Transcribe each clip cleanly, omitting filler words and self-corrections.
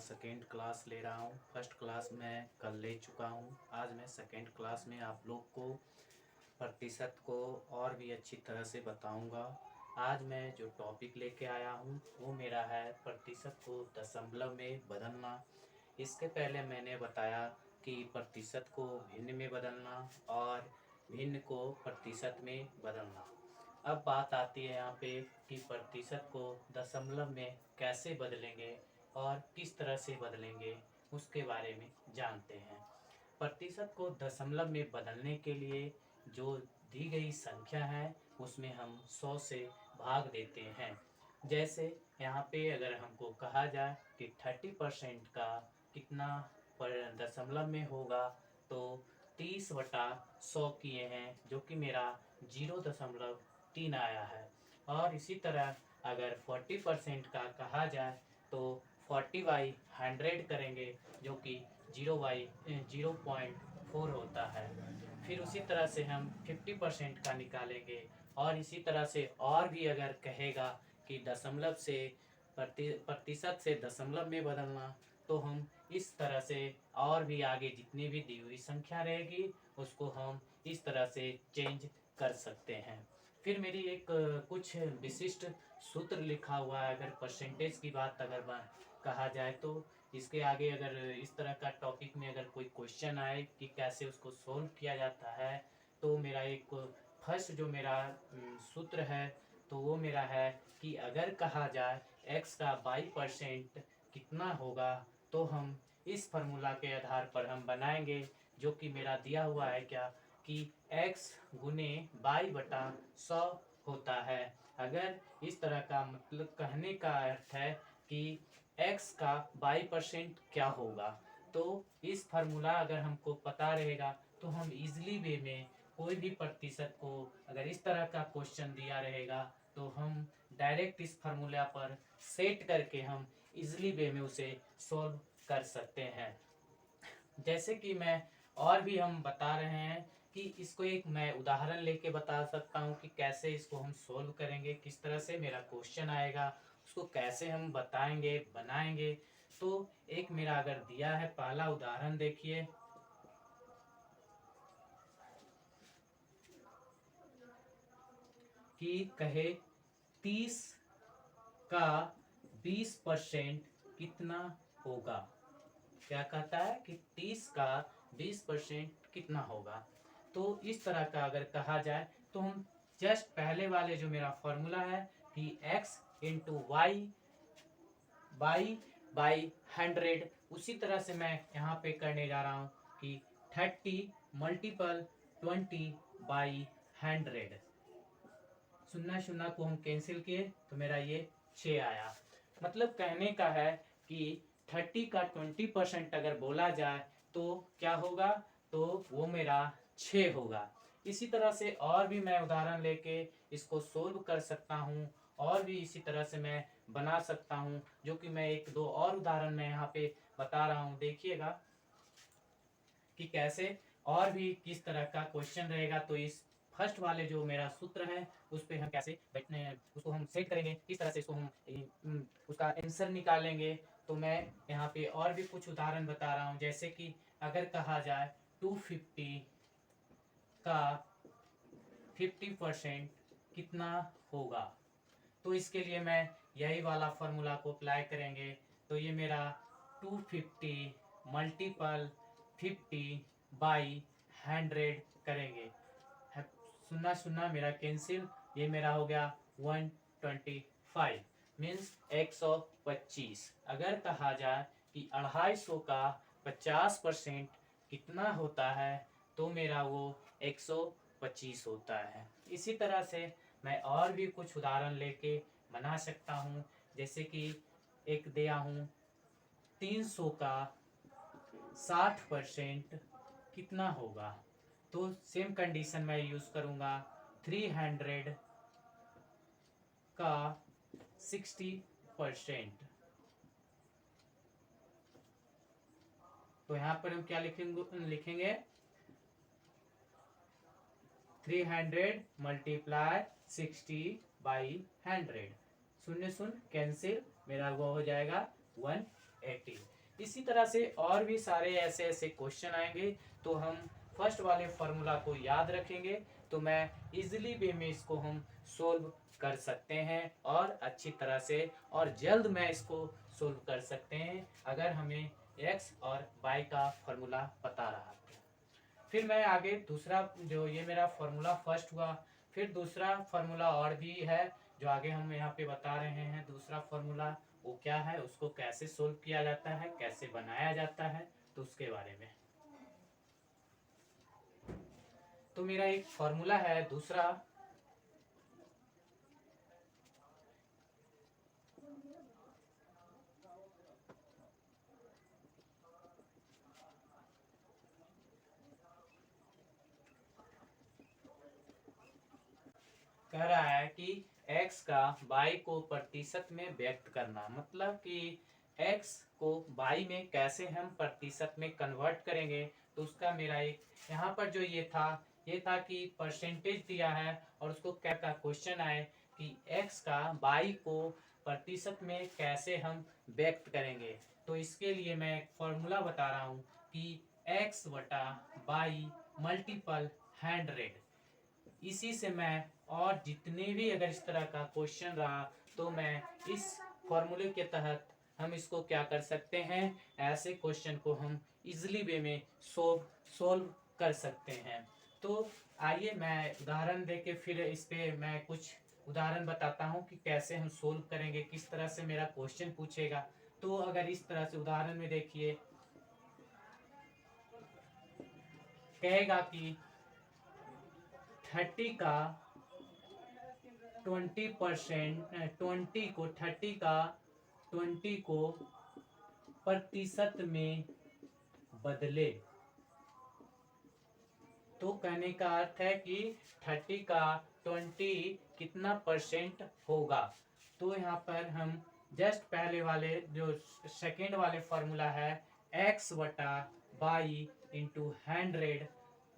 Second class ले रहा हूँ। फर्स्ट क्लास मैं कल ले चुका हूँ। आज मैं सेकेंड क्लास में आप लोग को प्रतिशत को और भी अच्छी तरह से बताऊंगा। आज मैं जो टॉपिक लेके आया हूँ वो मेरा है प्रतिशत को दशमलव में बदलना। इसके पहले मैंने बताया कि प्रतिशत को भिन्न में बदलना और भिन्न को प्रतिशत में बदलना। अब बात आती है यहाँ पे कि प्रतिशत को दशमलव में कैसे बदलेंगे और किस तरह से बदलेंगे, उसके बारे में जानते हैं। प्रतिशत को दशमलव में बदलने के लिए जो दी गई संख्या है उसमें हम 100 से भाग देते हैं। जैसे यहाँ पे अगर हमको कहा जाए कि 30% का कितना पर दशमलव में होगा, तो 30/100 किए हैं, जो कि मेरा 0.3 आया है। और इसी तरह अगर 40% का कहा जाए तो 40/100 करेंगे, जो कि 0/0.4 होता है। फिर उसी तरह से हम 50% का निकालेंगे। और इसी तरह से और भी अगर कहेगा कि दशमलव से प्रतिशत से दशमलव में बदलना, तो हम इस तरह से और भी आगे जितनी भी दी हुई संख्या रहेगी उसको हम इस तरह से चेंज कर सकते हैं। फिर मेरी एक कुछ विशिष्ट सूत्र लिखा हुआ है। अगर परसेंटेज की बात कहा जाए तो इसके आगे अगर इस तरह का टॉपिक में अगर कोई क्वेश्चन आए कि कैसे उसको सोल्व किया जाता है, तो मेरा एक फर्स्ट जो मेरा सूत्र है तो वो मेरा है कि अगर कहा जाए x का 22% कितना होगा, तो हम इस फार्मूला के आधार पर हम बनाएंगे, जो कि मेरा दिया हुआ है क्या कि x गुने 22/100 होता है। अगर इस तरह का मतलब कहने का अर्थ है कि x का 22% क्या होगा, तो इस फार्मूला अगर हमको पता रहेगा तो हम इजीली वे में कोई भी प्रतिशत को अगर इस तरह का क्वेश्चन दिया रहेगा तो हम डायरेक्ट इस फार्मूला पर सेट करके हम इजीली वे में उसे सॉल्व कर सकते हैं। जैसे कि मैं और भी हम बता रहे हैं कि इसको एक मैं उदाहरण लेके बता सकता हूँ कि कैसे इसको हम सोल्व करेंगे, किस तरह से मेरा क्वेश्चन आएगा, उसको कैसे हम बताएंगे, बनाएंगे। तो एक मेरा अगर दिया है पहला उदाहरण, देखिए कि कहे 30 का 20% कितना होगा। क्या कहता है कि 30 का 20% कितना होगा। तो इस तरह का अगर कहा जाए तो हम जस्ट पहले वाले जो मेरा फॉर्मूला है कि x इंटू वाई बाई 100, उसी तरह से मैं यहाँ पे करने जा रहा हूँ कि 30 मल्टीपल 20/100। शून्य शून्य को हम कैंसिल किए तो मेरा ये 6 आया। मतलब कहने का है कि 30 का 20% अगर बोला जाए तो क्या होगा, तो वो मेरा 6 होगा। इसी तरह से और भी मैं उदाहरण लेके इसको सोल्व कर सकता हूँ और भी इसी तरह से मैं बना सकता हूँ, जो कि मैं एक दो और उदाहरण मैं यहाँ पे बता रहा हूँ। देखिएगा कि कैसे और भी किस तरह का क्वेश्चन रहेगा। तो इस फर्स्ट वाले जो मेरा सूत्र है उस पर हम कैसे बैठने उसको हम सेट करेंगे, किस तरह से इसको हम उसका आंसर निकालेंगे। तो मैं यहाँ पे और भी कुछ उदाहरण बता रहा हूँ। जैसे कि अगर कहा जाए 250 का 50% कितना होगा, तो इसके लिए मैं यही वाला फॉर्मूला को अप्लाई करेंगे। तो ये मेरा 250 मल्टीपल 50/100 करेंगे। शून्य शून्य मेरा कैंसिल, ये मेरा हो गया 125 मीन्स 125। अगर कहा जाए कि 250 का 50% कितना होता है, तो मेरा वो 125 होता है। इसी तरह से मैं और भी कुछ उदाहरण लेके बना सकता हूँ। जैसे कि एक दिया हूँ 300 का 60% कितना होगा, तो सेम कंडीशन मैं यूज करूँगा 300 का 60%। तो यहाँ पर हम क्या लिखेंगे 300 मल्टीप्लाई 60/100। शून्य शून्य कैंसिल, मेरा वो हो जाएगा 180। इसी तरह से और भी सारे ऐसे ऐसे क्वेश्चन आएंगे, तो हम फर्स्ट वाले फार्मूला को याद रखेंगे तो मैं इजीली वे में इसको हम सोल्व कर सकते हैं और अच्छी तरह से और जल्द में इसको सोल्व कर सकते हैं अगर हमें एक्स और वाई का फार्मूला पता रहा। फिर मैं आगे दूसरा, जो ये मेरा फार्मूला फर्स्ट हुआ, फिर दूसरा फार्मूला और भी है जो आगे हम यहाँ पे बता रहे हैं। दूसरा फार्मूला वो क्या है, उसको कैसे सोल्व किया जाता है, कैसे बनाया जाता है, तो उसके बारे में। तो मेरा एक फार्मूला है दूसरा, कह रहा है कि x का y को प्रतिशत में व्यक्त करना, मतलब कि x को y में कैसे हम प्रतिशत में कन्वर्ट करेंगे। तो उसका मेरा एक यहाँ पर जो ये था कि परसेंटेज दिया है और उसको क्या का क्वेश्चन आए कि x का y को प्रतिशत में कैसे हम व्यक्त करेंगे। तो इसके लिए मैं एक फॉर्मूला बता रहा हूँ कि x बटा y मल्टीपल 100। इसी से मैं और जितने भी अगर इस तरह का क्वेश्चन रहा तो मैं इस फॉर्मूले के तहत हम इसको क्या कर सकते हैं, ऐसे क्वेश्चन को हम इजीली वे में सोल्व कर सकते हैं। तो आइए मैं उदाहरण देके फिर इस पे मैं कुछ उदाहरण बताता हूँ कि कैसे हम सोल्व करेंगे, किस तरह से मेरा क्वेश्चन पूछेगा। तो अगर इस तरह से उदाहरण में देखिए, कहेगा कि 30 का 20 को प्रतिशत में बदले। तो कहने का अर्थ है कि 30 का 20 कितना परसेंट होगा। तो यहाँ पर हम जस्ट पहले वाले जो सेकेंड वाले फॉर्मूला है x बटा वाई इंटू 100,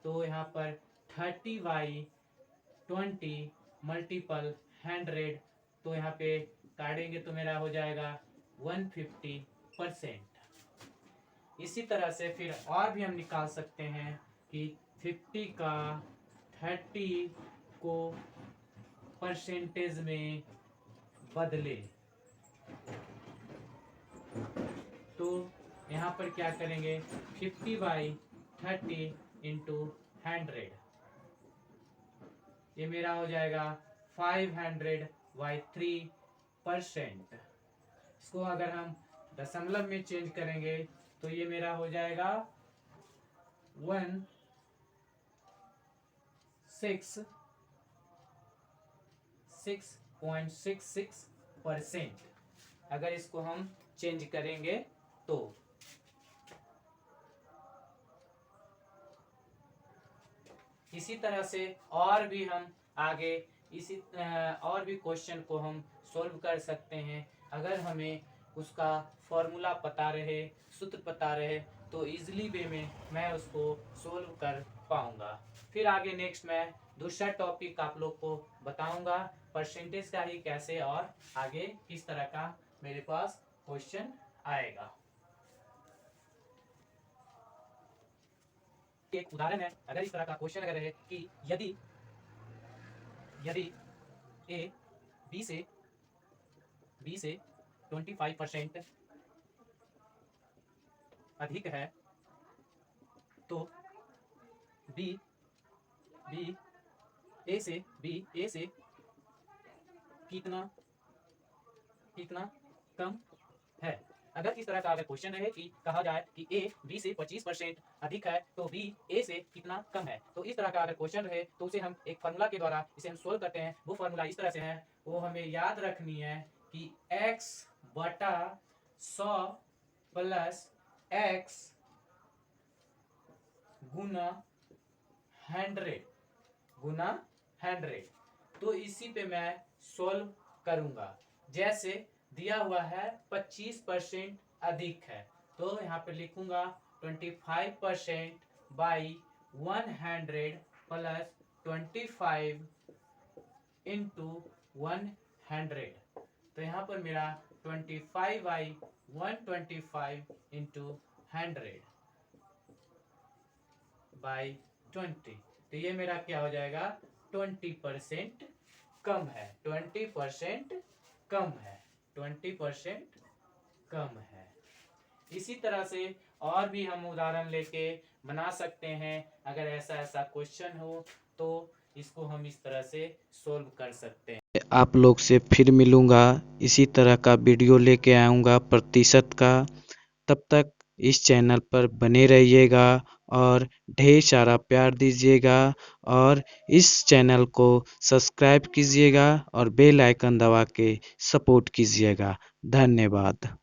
तो यहाँ पर 30/20 मल्टीपल 100, तो यहाँ पे काटेंगे तो मेरा हो जाएगा 150%। इसी तरह से फिर और भी हम निकाल सकते हैं कि 50 का 30 को परसेंटेज में बदले। तो यहाँ पर क्या करेंगे, 50/30 इंटू 100, ये मेरा हो जाएगा 500/3%। इसको अगर हम दशमलव में चेंज करेंगे तो ये मेरा हो जाएगा 6.66%। अगर इसको हम चेंज करेंगे तो इसी तरह से और भी हम आगे और भी क्वेश्चन को हम सोल्व कर सकते हैं। अगर हमें उसका फॉर्मूला पता रहे, सूत्र पता रहे, तो इजीली वे में मैं उसको सोल्व कर पाऊंगा। फिर आगे नेक्स्ट मैं दूसरा टॉपिक आप लोग को बताऊंगा परसेंटेज का ही कैसे और आगे किस तरह का मेरे पास क्वेश्चन आएगा। एक उदाहरण है, अगर इस तरह का क्वेश्चन अगर है कि यदि ए बी से 25% अधिक है तो बी ए से कितना कम है। अगर इस तरह का अगर क्वेश्चन रहे कि कहा जाए कि ए बी से 25% अधिक है तो बी ए से कितना कम है, तो इस तरह का अगर क्वेश्चन रहे तो उसे हम एक फार्मूला के द्वारा इसे हम सोल्व करते हैं। वो फार्मूला इस तरह से है, वो हमें याद रखनी है कि x बटा 100 प्लस x गुना 100। तो इसी पे मैं सोल्व करूंगा। जैसे दिया हुआ है 25% अधिक है, तो यहाँ पे लिखूंगा 25% बाई 100 प्लस 25 इंटू 100। तो यहाँ पर मेरा 25i 125 into 100 बाई 20, तो ये मेरा क्या हो जाएगा 20% कम है, 20% कम है, 20% कम है। इसी तरह से और भी हम उदाहरण लेके बना सकते हैं। अगर ऐसा ऐसा क्वेश्चन हो तो इसको हम इस तरह से सोल्व कर सकते हैं। आप लोग से फिर मिलूँगा, इसी तरह का वीडियो लेके आऊँगा प्रतिशत का। तब तक इस चैनल पर बने रहिएगा और ढेर सारा प्यार दीजिएगा और इस चैनल को सब्सक्राइब कीजिएगा और बेल आइकन दबा के सपोर्ट कीजिएगा। धन्यवाद।